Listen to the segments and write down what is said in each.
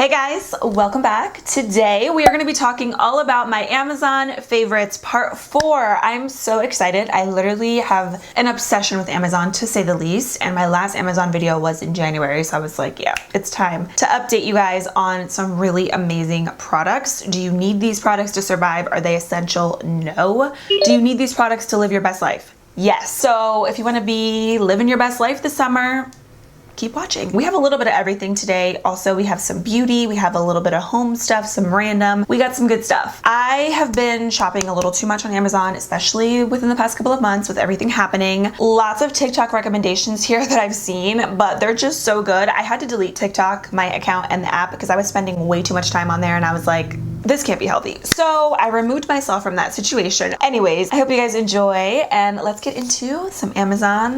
Hey guys, welcome back. Today we are going to be talking all about my Amazon favorites part 4. I'm so excited. I literally have an obsession with Amazon, to say the least, and my last Amazon video was in January, so I was like, yeah, it's time to update you guys on some really amazing products. Do you need these products to survive? Are they essential? No. Do you need these products to live your best life? Yes. So if you want to be living your best life this summer, keep watching. We have a little bit of everything today. Also, we have some beauty, we have a little bit of home stuff, some random, we got some good stuff. I have been shopping a little too much on Amazon, especially within the past couple of months with everything happening. Lots of TikTok recommendations here that I've seen, but they're just so good. I had to delete TikTok, my account and the app, because I was spending way too much time on there and I was like, this can't be healthy. So I removed myself from that situation. Anyways, I hope you guys enjoy and let's get into some Amazon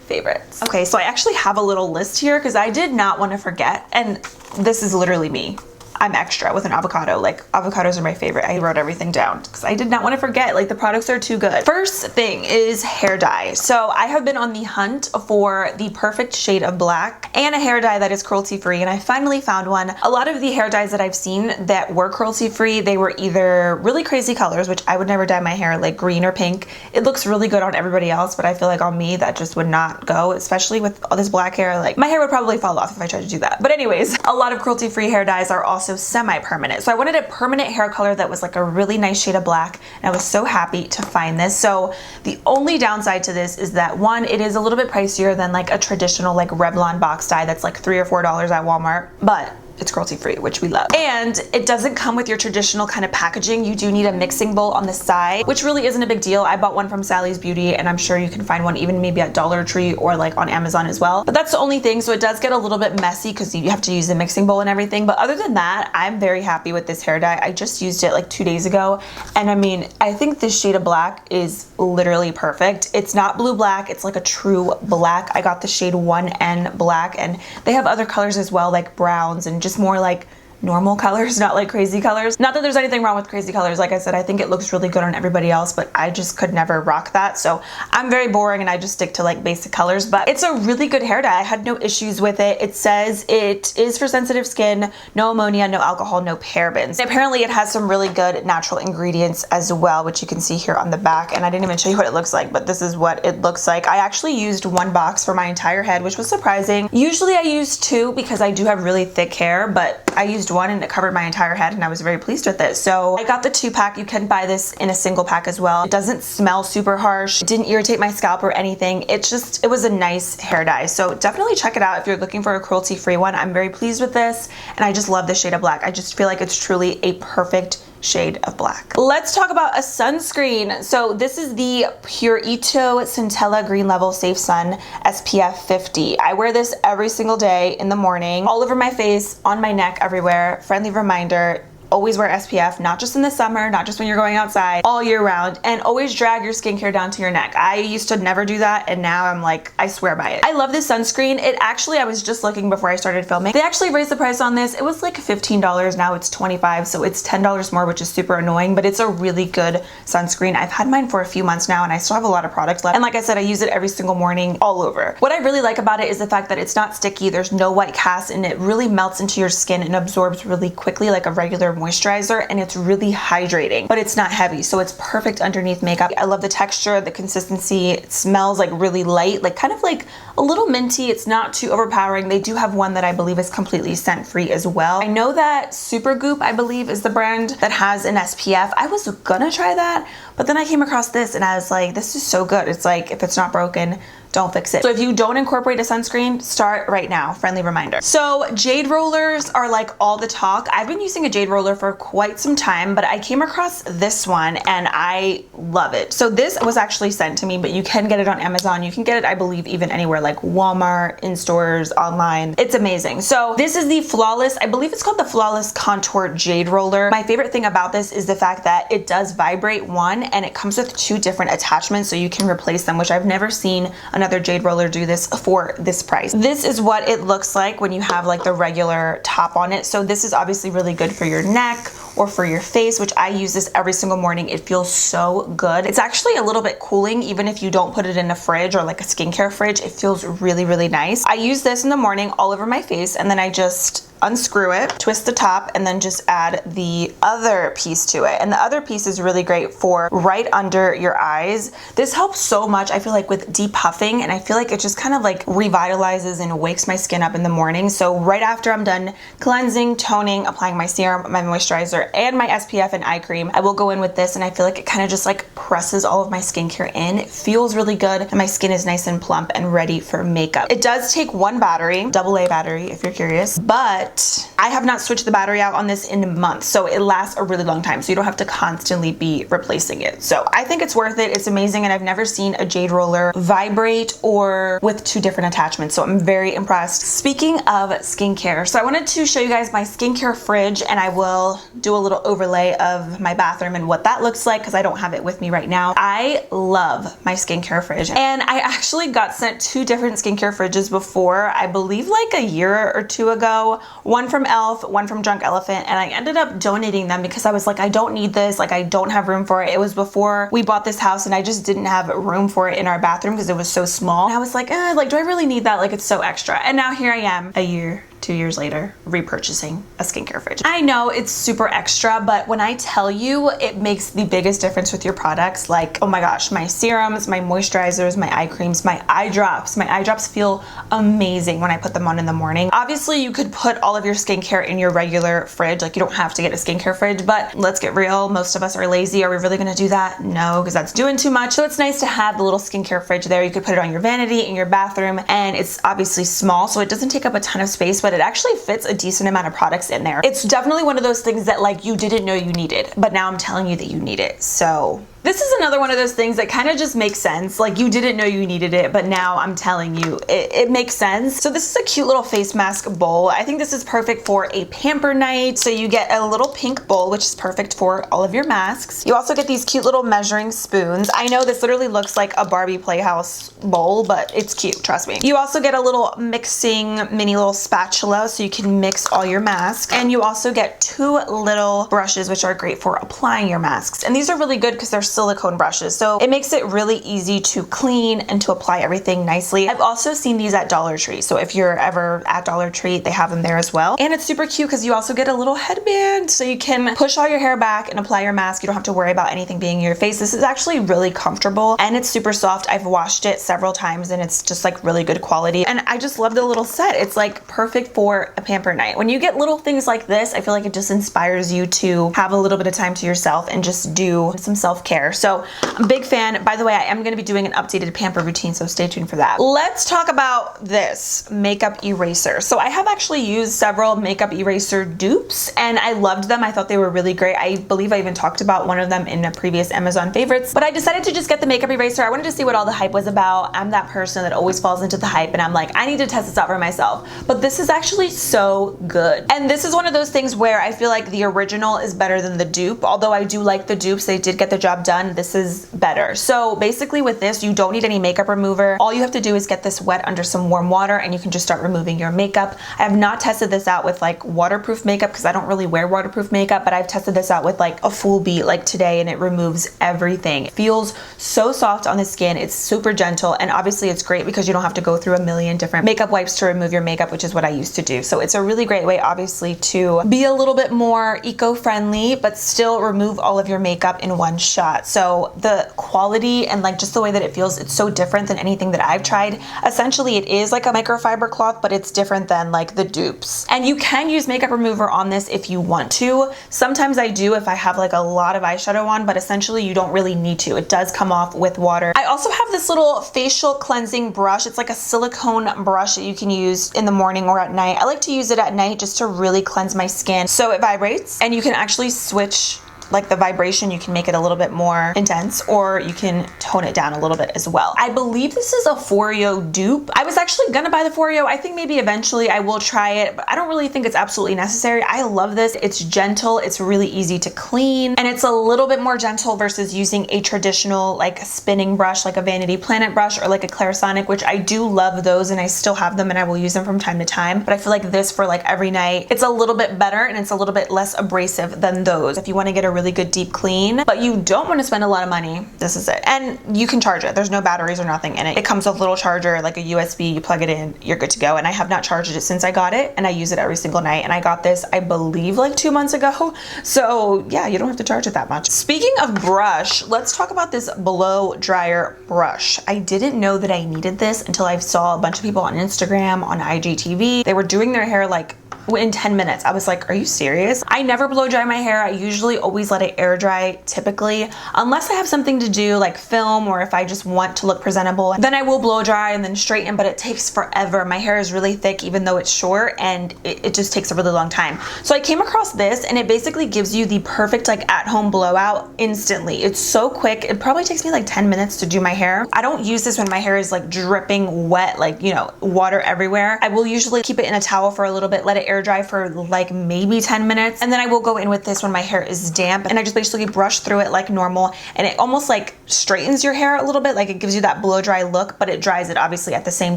favorites. Okay, so I actually have a little list here because I did not want to forget, and this is literally me. I'm extra with an avocado. Like, avocados are my favorite. I wrote everything down because I did not want to forget. Like, the products are too good. First thing is hair dye. So I have been on the hunt for the perfect shade of black and a hair dye that is cruelty free, and I finally found one. A lot of the hair dyes that I've seen that were cruelty free, they were either really crazy colors, which I would never dye my hair like green or pink. It looks really good on everybody else, but I feel like on me that just would not go, especially with all this black hair. Like, my hair would probably fall off if I tried to do that. But anyways, a lot of cruelty free hair dyes are also semi-permanent. So I wanted a permanent hair color that was like a really nice shade of black, and I was so happy to find this. So the only downside to this is that, one, it is a little bit pricier than like a traditional like Revlon box dye that's like $3 or $4 at Walmart, but it's cruelty free, which we love. And it doesn't come with your traditional kind of packaging. You do need a mixing bowl on the side, which really isn't a big deal. I bought one from Sally's Beauty, and I'm sure you can find one even maybe at Dollar Tree or like on Amazon as well. But that's the only thing. So it does get a little bit messy because you have to use the mixing bowl and everything. But other than that, I'm very happy with this hair dye. I just used it like 2 days ago. And I mean, I think this shade of black is literally perfect. It's not blue black. It's like a true black. I got the shade 1N black, and they have other colors as well, like browns and just more like normal colors, not like crazy colors. Not that there's anything wrong with crazy colors. Like I said, I think it looks really good on everybody else, but I just could never rock that. So I'm very boring and I just stick to like basic colors, but it's a really good hair dye. I had no issues with it. It says it is for sensitive skin, no ammonia, no alcohol, no parabens. And apparently it has some really good natural ingredients as well, which you can see here on the back. And I didn't even show you what it looks like, but this is what it looks like. I actually used one box for my entire head, which was surprising. Usually I use 2 because I do have really thick hair, but I used 1 and it covered my entire head, and I was very pleased with it. So I got the 2-pack. You can buy this in a single pack as well. It doesn't smell super harsh. It didn't irritate my scalp or anything. It was a nice hair dye. So definitely check it out if you're looking for a cruelty-free one. I'm very pleased with this, and I just love the shade of black. I just feel like it's truly a perfect shade of black. Let's talk about a sunscreen. So this is the Purito Centella Green Level Safe Sun SPF 50. I wear this every single day in the morning, all over my face, on my neck, everywhere. Friendly reminder, always wear SPF, not just in the summer, not just when you're going outside, all year round, and always drag your skincare down to your neck. I used to never do that, and now I'm like, I swear by it. I love this sunscreen. It actually, I was just looking before I started filming. They actually raised the price on this. It was like $15, now it's $25, so it's $10 more, which is super annoying, but it's a really good sunscreen. I've had mine for a few months now, and I still have a lot of products left. And like I said, I use it every single morning, all over. What I really like about it is the fact that it's not sticky, there's no white cast, and it really melts into your skin and absorbs really quickly like a regular moisturizer, and it's really hydrating, but it's not heavy, so it's perfect underneath makeup. I love the texture, the consistency. It smells like really light, like kind of like a little minty. It's not too overpowering. They do have one that I believe is completely scent free as well. I know that Supergoop, I believe, is the brand that has an SPF. I was gonna try that, but then I came across this and I was like, this is so good. It's like, if it's not broken, don't fix it. So if you don't incorporate a sunscreen, start right now. Friendly reminder. So jade rollers are like all the talk. I've been using a jade roller for quite some time, but I came across this one and I love it. So this was actually sent to me, but you can get it on Amazon. You can get it, I believe, even anywhere like Walmart, in stores, online. It's amazing. So this is the Flawless, I believe it's called the Flawless Contour Jade Roller. My favorite thing about this is the fact that it does vibrate, one, and it comes with 2 different attachments, so you can replace them, which I've never seen another jade roller do this for this price. This is what it looks like when you have like the regular top on it. So this is obviously really good for your neck or for your face, which I use this every single morning. It feels so good. It's actually a little bit cooling, even if you don't put it in a fridge or like a skincare fridge. It feels really, really nice. I use this in the morning all over my face, and then I just unscrew it, twist the top, and then just add the other piece to it. And the other piece is really great for right under your eyes. This helps so much, I feel like, with depuffing, and I feel like it just kind of like revitalizes and wakes my skin up in the morning. So right after I'm done cleansing, toning, applying my serum, my moisturizer, and my SPF and eye cream, I will go in with this, and I feel like it kind of just like presses all of my skincare in. It feels really good, and my skin is nice and plump and ready for makeup. It does take one battery, AA battery if you're curious, but I have not switched the battery out on this in months, so it lasts a really long time, so you don't have to constantly be replacing it. So I think it's worth it. It's amazing, and I've never seen a jade roller vibrate or with two different attachments, so I'm very impressed. Speaking of skincare, so I wanted to show you guys my skincare fridge, and I will do a little overlay of my bathroom and what that looks like because I don't have it with me right now. I love my skincare fridge, and I actually got sent two different skincare fridges before, I believe like a year or two ago, one from Elf, one from Drunk Elephant, and I ended up donating them because I was like, I don't need this, like I don't have room for it. It was before we bought this house, and I just didn't have room for it in our bathroom because it was so small. And I was like, like, do I really need that? Like, it's so extra. And now here I am, a year, 2 years later, repurchasing a skincare fridge. I know it's super extra, but when I tell you, it makes the biggest difference with your products. Like, oh my gosh, my serums, my moisturizers, my eye creams, my eye drops. My eye drops feel amazing when I put them on in the morning. Obviously, you could put all of your skincare in your regular fridge. Like, you don't have to get a skincare fridge, but let's get real. Most of us are lazy. Are we really gonna do that? No, because that's doing too much. So it's nice to have the little skincare fridge there. You could put it on your vanity in your bathroom, and it's obviously small, so it doesn't take up a ton of space, but it actually fits a decent amount of products in there. It's definitely one of those things that like you didn't know you needed, but now I'm telling you that you need it. So this is another one of those things that kind of just makes sense. Like, you didn't know you needed it, but now I'm telling you it makes sense. So this is a cute little face mask bowl. I think this is perfect for a pamper night. So you get a little pink bowl, which is perfect for all of your masks. You also get these cute little measuring spoons. I know this literally looks like a Barbie Playhouse bowl, but it's cute, trust me. You also get a little mixing mini little spatula so you can mix all your masks. And you also get two little brushes, which are great for applying your masks. And these are really good because they're silicone brushes, so it makes it really easy to clean and to apply everything nicely. I've also seen these at Dollar Tree, so if you're ever at Dollar Tree, they have them there as well. And it's super cute because you also get a little headband, so you can push all your hair back and apply your mask. You don't have to worry about anything being in your face. This is actually really comfortable, and it's super soft. I've washed it several times, and it's just like really good quality, and I just love the little set. It's like perfect for a pamper night. When you get little things like this, I feel like it just inspires you to have a little bit of time to yourself and just do some self-care. So I'm a big fan. By the way, I am going to be doing an updated pamper routine, so stay tuned for that. Let's talk about this makeup eraser. So I have actually used several makeup eraser dupes, and I loved them. I thought they were really great. I believe I even talked about one of them in a previous Amazon favorites, but I decided to just get the makeup eraser. I wanted to see what all the hype was about. I'm that person that always falls into the hype, and I'm like, I need to test this out for myself. But this is actually so good. And this is one of those things where I feel like the original is better than the dupe. Although I do like the dupes, they did get the job done. This is better. So basically with this, you don't need any makeup remover. All you have to do is get this wet under some warm water, and you can just start removing your makeup. I have not tested this out with like waterproof makeup because I don't really wear waterproof makeup, but I've tested this out with like a full beat like today, and it removes everything. It feels so soft on the skin. It's super gentle, and obviously it's great because you don't have to go through a million different makeup wipes to remove your makeup, which is what I used to do. So it's a really great way, obviously, to be a little bit more eco-friendly, but still remove all of your makeup in one shot. So the quality and like just the way that it feels, it's so different than anything that I've tried. Essentially, it is like a microfiber cloth, but it's different than like the dupes. And you can use makeup remover on this if you want to. Sometimes I do if I have like a lot of eyeshadow on, but essentially you don't really need to. It does come off with water. I also have this little facial cleansing brush. It's like a silicone brush that you can use in the morning or at night. I like to use it at night just to really cleanse my skin. So it vibrates, and you can actually switch like the vibration. You can make it a little bit more intense, or you can tone it down a little bit as well. I believe this is a Foreo dupe. I was actually gonna buy the Foreo. I think maybe eventually I will try it, but I don't really think it's absolutely necessary. I love this. It's gentle, it's really easy to clean, and it's a little bit more gentle versus using a traditional like spinning brush, like a Vanity Planet brush or like a Clarisonic, which I do love those, and I still have them and I will use them from time to time. But I feel like this for like every night, it's a little bit better, and it's a little bit less abrasive than those. If you want to get a really really good deep clean, but you don't want to spend a lot of money, this is it. And you can charge it. There's no batteries or nothing in it. It comes with a little charger, like a USB, you plug it in, you're good to go. And I have not charged it since I got it, and I use it every single night. And I got this, I believe, like 2 months ago. So yeah, you don't have to charge it that much. Speaking of brush, let's talk about this blow dryer brush. I didn't know that I needed this until I saw a bunch of people on Instagram, on IGTV. They were doing their hair like in 10 minutes. I was like, are you serious? I never blow dry my hair. I usually always let it air dry typically, unless I have something to do like film, or if I just want to look presentable, then I will blow dry and then straighten, but it takes forever. My hair is really thick even though it's short, and it just takes a really long time. So I came across this, and it basically gives you the perfect like at-home blowout instantly. It's so quick. It probably takes me like 10 minutes to do my hair. I don't use this when my hair is like dripping wet, like, you know, water everywhere. I will usually keep it in a towel for a little bit, let it air dry for like maybe 10 minutes, and then I will go in with this when my hair is damp, and I just basically brush through it like normal, and it almost like straightens your hair a little bit, like it gives you that blow dry look, but it dries it obviously at the same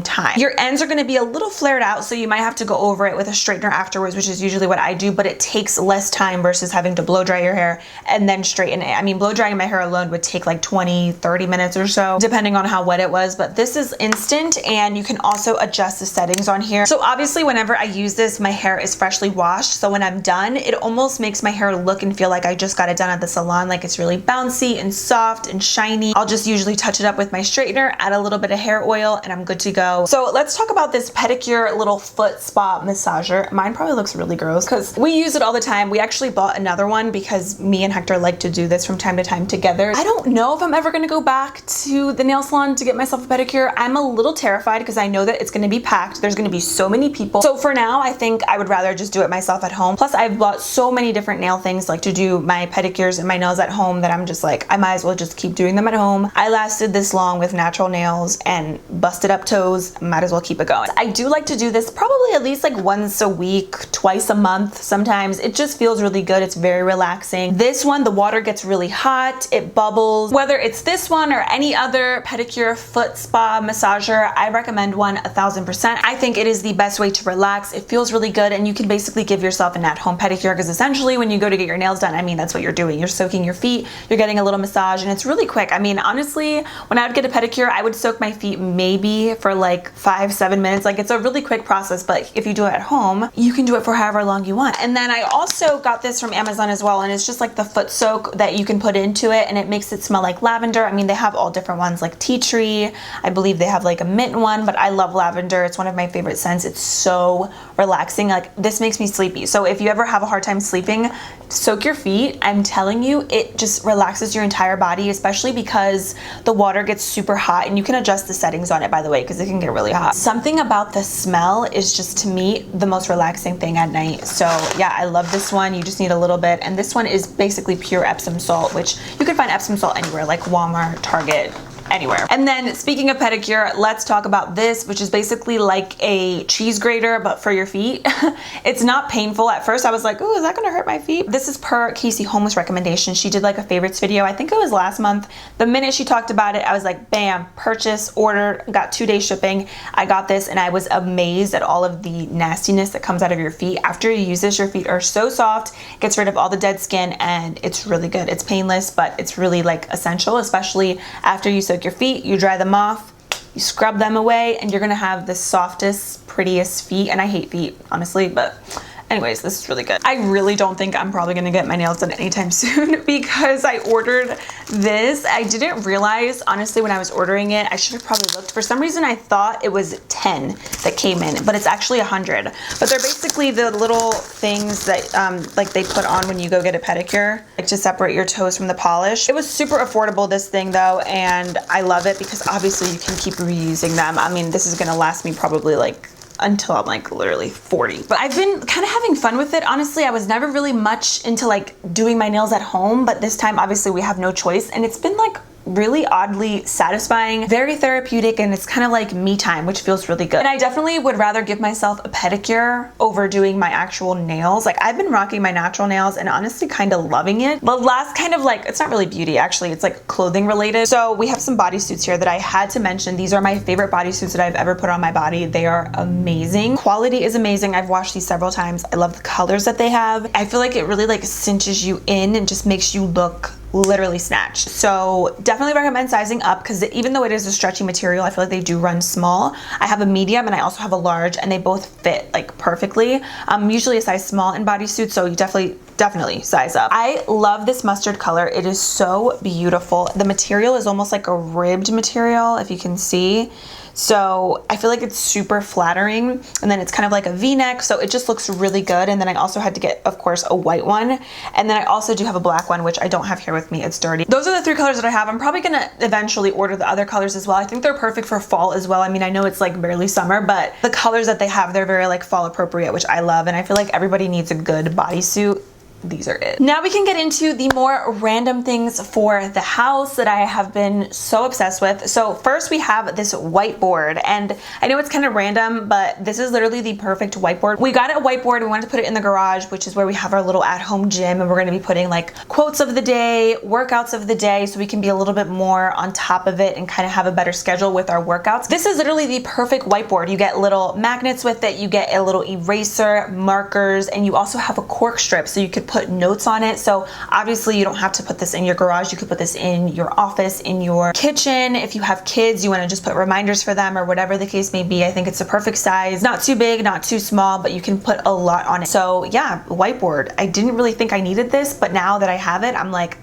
time. Your ends are going to be a little flared out, so you might have to go over it with a straightener afterwards, which is usually what I do, but it takes less time versus having to blow dry your hair and then straighten it. I mean, blow drying my hair alone would take like 20-30 minutes or so, depending on how wet it was, but this is instant, and you can also adjust the settings on here. So obviously whenever I use this, my hair is freshly washed, so when I'm done, it almost makes my hair look and feel like I just got it done at the salon, like it's really bouncy and soft and shiny. I'll just usually touch it up with my straightener, add a little bit of hair oil, and I'm good to go. So let's talk about this Pedicure little foot spa massager. Mine probably looks really gross because we use it all the time. We actually bought another one because me and Hector like to do this from time to time together. I don't know if I'm ever gonna go back to the nail salon to get myself a pedicure. I'm a little terrified because I know that it's gonna be packed. There's gonna be so many people. So for now, I think I would rather just do it myself at home. Plus I've bought so many different nail things like to do my pedicures and my nails at home that I'm just like, I might as well just keep doing them at home. I lasted this long with natural nails and busted up toes, might as well keep it going. I do like to do this probably at least like once a week, twice a month sometimes. It just feels really good. It's very relaxing. This one, the water gets really hot, it bubbles. Whether it's this one or any other pedicure foot spa massager, I recommend one 1000%. I think it is the best way to relax. It feels really good, and you can basically give yourself an at-home pedicure because essentially when you go to get your nails done, I mean, that's what you're doing. You're soaking your feet, you're getting a little massage, and it's really quick. I mean, honestly, when I would get a pedicure, I would soak my feet maybe for like 5-7 minutes. Like, it's a really quick process, but if you do it at home, you can do it for however long you want. And then I also got this from Amazon as well, and it's just like the foot soak that you can put into it, and it makes it smell like lavender. I mean, they have all different ones like tea tree. I believe they have like a mint one, but I love lavender. It's one of my favorite scents. It's so relaxing. Like, this makes me sleepy. So if you ever have a hard time sleeping, soak your feet. I'm telling you, it just relaxes your entire body, especially because the water gets super hot, and you can adjust the settings on it, by the way, because it can get really hot. Something about the smell is just, to me, the most relaxing thing at night. So yeah, I love this one. You just need a little bit, and this one is basically pure Epsom salt, which you can find Epsom salt anywhere, like Walmart, Target, anywhere. And then speaking of pedicure, let's talk about this, which is basically like a cheese grater, but for your feet. It's not painful. At first I was like, oh, is that gonna hurt my feet? This is per Casey Holmes' recommendation. She did like a favorites video. I think it was last month. The minute she talked about it, I was like, bam, purchase, ordered, got 2-day shipping. I got this, and I was amazed at all of the nastiness that comes out of your feet. After you use this, your feet are so soft, gets rid of all the dead skin, and it's really good. It's painless, but it's really like essential, especially after you soak your feet, you dry them off, you scrub them away, and you're gonna have the softest, prettiest feet. And I hate feet, honestly, but anyways, this is really good. I really don't think I'm probably gonna get my nails done anytime soon because I ordered this. I didn't realize, honestly, when I was ordering it, I should have probably looked. For some reason, I thought it was 10 that came in, but it's actually 100. But they're basically the little things that like they put on when you go get a pedicure, like to separate your toes from the polish. It was super affordable, this thing though, and I love it because obviously you can keep reusing them. I mean, this is gonna last me probably like until I'm like literally 40. But I've been kind of having fun with it. Honestly, I was never really much into like doing my nails at home, but this time obviously we have no choice, and it's been like really oddly satisfying, very therapeutic, and it's kind of like me time, which feels really good. And I definitely would rather give myself a pedicure over doing my actual nails. Like, I've been rocking my natural nails and honestly kind of loving it. The last kind of like, it's not really beauty actually, it's like clothing related. So we have some bodysuits here that I had to mention. These are my favorite bodysuits that I've ever put on my body. They are amazing. Quality is amazing. I've washed these several times. I love the colors that they have. I feel like it really like cinches you in and just makes you look literally snatched. So definitely recommend sizing up, because even though it is a stretchy material, I feel like they do run small. I have a medium and I also have a large, and they both fit like perfectly. I'm usually a size small in bodysuits, so you definitely size up. I love this mustard color. It is so beautiful. The material is almost like a ribbed material, if you can see. So I feel like it's super flattering, and then it's kind of like a V-neck, so it just looks really good. And then I also had to get, of course, a white one, and then I also do have a black one, which I don't have here with me. It's dirty. Those are the 3 colors that I have. I'm probably gonna eventually order the other colors as well. I think they're perfect for fall as well. I mean, I know it's like barely summer, but the colors that they have, they're very like fall appropriate, which I love, and I feel like everybody needs a good bodysuit. These are it. Now we can get into the more random things for the house that I have been so obsessed with. So first we have this whiteboard, and I know it's kind of random, but this is literally the perfect whiteboard. We got a whiteboard, we wanted to put it in the garage, which is where we have our little at-home gym, and we're gonna be putting like quotes of the day, workouts of the day, so we can be a little bit more on top of it and kind of have a better schedule with our workouts. This is literally the perfect whiteboard. You get little magnets with it, you get a little eraser, markers, and you also have a cork strip, so you could put notes on it. So obviously you don't have to put this in your garage. You could put this in your office, in your kitchen. If you have kids, you want to just put reminders for them or whatever the case may be. I think it's a perfect size. Not too big, not too small, but you can put a lot on it. So yeah, whiteboard. I didn't really think I needed this, but now that I have it, I'm like,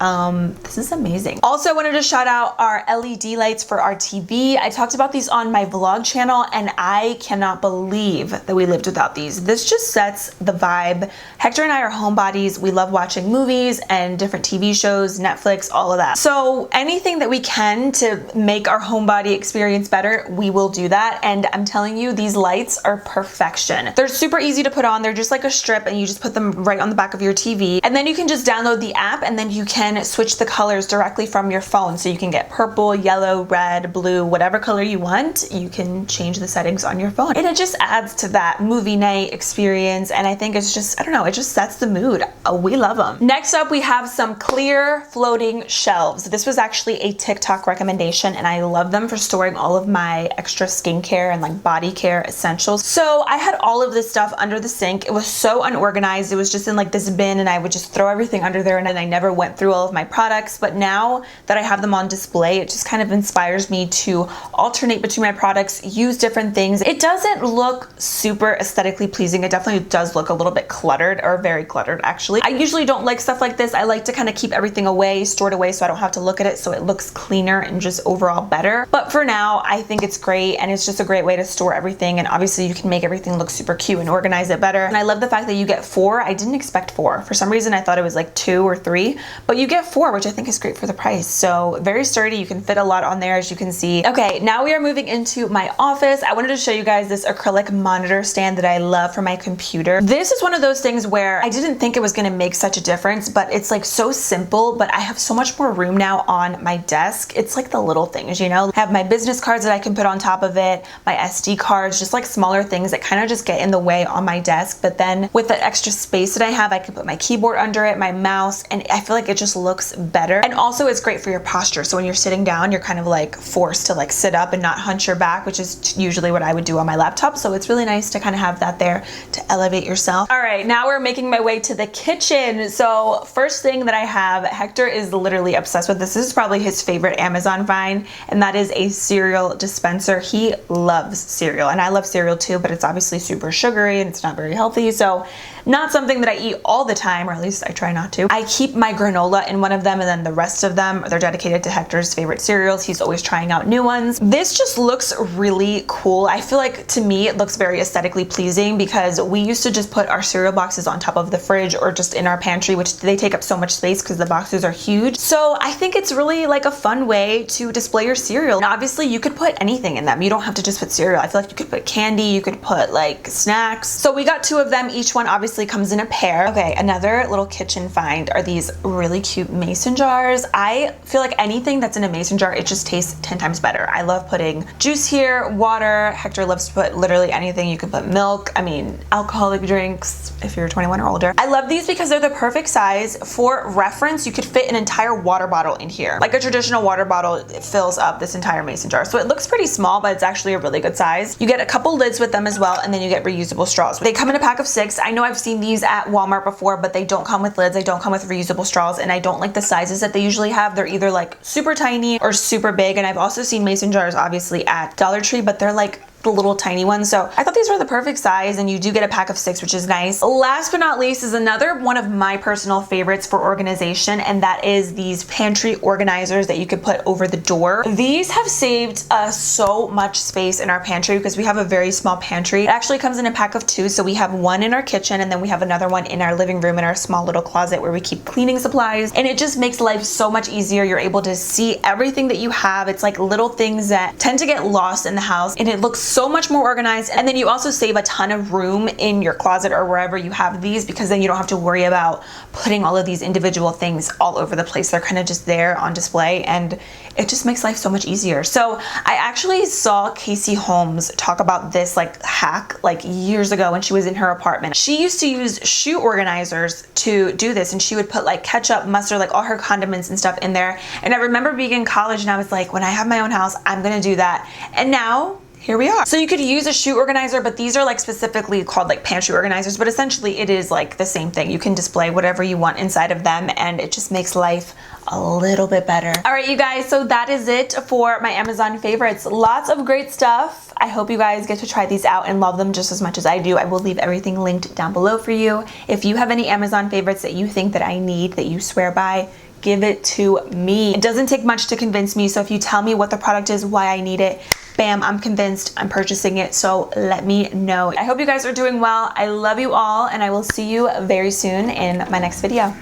this is amazing. Also, I wanted to shout out our LED lights for our TV. I talked about these on my vlog channel, and I cannot believe that we lived without these. This just sets the vibe. Hector and I are homebodies. We love watching movies and different TV shows, Netflix, all of that. So anything that we can to make our homebody experience better, we will do that. And I'm telling you, these lights are perfection. They're super easy to put on. They're just like a strip, and you just put them right on the back of your TV. And then you can just download the app, and then you can switch the colors directly from your phone. So you can get purple, yellow, red, blue, whatever color you want. You can change the settings on your phone. And it just adds to that movie night experience. And I think it's just, I don't know, it just sets the mood. We love them. Next up, we have some clear floating shelves. This was actually a TikTok recommendation, and I love them for storing all of my extra skincare and like body care essentials. So I had all of this stuff under the sink. It was so unorganized. It was just in like this bin, and I would just throw everything under there, and then I never went through all of my products. But now that I have them on display, it just kind of inspires me to alternate between my products, use different things. It doesn't look super aesthetically pleasing. It definitely does look a little bit cluttered, or very cluttered actually. I usually don't like stuff like this. I like to kind of keep everything away, stored away, so I don't have to look at it, so it looks cleaner and just overall better. But for now, I think it's great, and it's just a great way to store everything, and obviously you can make everything look super cute and organize it better. And I love the fact that you get 4. I didn't expect 4. For some reason I thought it was like 2 or 3, but you get 4, which I think is great for the price. So very sturdy. You can fit a lot on there, as you can see. Okay, now we are moving into my office. I wanted to show you guys this acrylic monitor stand that I love for my computer. This is one of those things where I didn't think it was going to make such a difference, but it's like so simple, but I have so much more room now on my desk. It's like the little things, you know? I have my business cards that I can put on top of it, my SD cards, just like smaller things that kind of just get in the way on my desk. But then with the extra space that I have, I can put my keyboard under it, my mouse, and I feel like it just looks better. And also it's great for your posture. So when you're sitting down, you're kind of like forced to like sit up and not hunch your back, which is usually what I would do on my laptop. So it's really nice to kind of have that there to elevate yourself. All right, now we're making my way to the kitchen. So first thing that I have, Hector is literally obsessed with this. This is probably his favorite Amazon find, and that is a cereal dispenser. He loves cereal, and I love cereal too, but it's obviously super sugary and it's not very healthy. So not something that I eat all the time, or at least I try not to. I keep my granola in one of them, and then the rest of them, they're dedicated to Hector's favorite cereals. He's always trying out new ones. This just looks really cool. I feel like, to me, it looks very aesthetically pleasing, because we used to just put our cereal boxes on top of the fridge or just in our pantry, which they take up so much space because the boxes are huge. So I think it's really like a fun way to display your cereal. And obviously you could put anything in them. You don't have to just put cereal. I feel like you could put candy, you could put like snacks. So we got 2 of them. Each one obviously obviously comes in a pair. Okay, another little kitchen find are these really cute mason jars. I feel like anything that's in a mason jar, it just tastes 10 times better. I love putting juice here, water. Hector loves to put literally anything. You can put milk, I mean, alcoholic drinks if you're 21 or older. I love these because they're the perfect size. For reference, you could fit an entire water bottle in here. Like a traditional water bottle, it fills up this entire mason jar. So it looks pretty small, but it's actually a really good size. You get a couple lids with them as well, and then you get reusable straws. They come in a pack of 6. I know I've seen these at Walmart before, but they don't come with lids. They don't come with reusable straws, and I don't like the sizes that they usually have. They're either like super tiny or super big, and I've also seen mason jars obviously at Dollar Tree, but they're like the little tiny ones. So I thought these were the perfect size, and you do get a pack of 6, which is nice. Last but not least is another one of my personal favorites for organization, and that is these pantry organizers that you could put over the door. These have saved us so much space in our pantry because we have a very small pantry. It actually comes in a pack of 2, so we have one in our kitchen and then we have another one in our living room in our small little closet where we keep cleaning supplies, and it just makes life so much easier. You're able to see everything that you have. It's like little things that tend to get lost in the house, and it looks so much more organized. And then you also save a ton of room in your closet or wherever you have these, because then you don't have to worry about putting all of these individual things all over the place. They're kind of just there on display, and it just makes life so much easier. So I actually saw Casey Holmes talk about this like hack like years ago when she was in her apartment. She used to use shoe organizers to do this, and she would put like ketchup, mustard, like all her condiments and stuff in there. And I remember being in college and I was like, when I have my own house, I'm gonna do that. And now here we are. So you could use a shoe organizer, but these are like specifically called like pantry organizers, but essentially it is like the same thing. You can display whatever you want inside of them, and it just makes life a little bit better. All right, you guys, so that is it for my Amazon favorites. Lots of great stuff. I hope you guys get to try these out and love them just as much as I do. I will leave everything linked down below for you. If you have any Amazon favorites that you think that I need, that you swear by, give it to me. It doesn't take much to convince me, so if you tell me what the product is, why I need it, bam, I'm convinced, I'm purchasing it, so let me know. I hope you guys are doing well. I love you all, and I will see you very soon in my next video.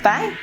Bye.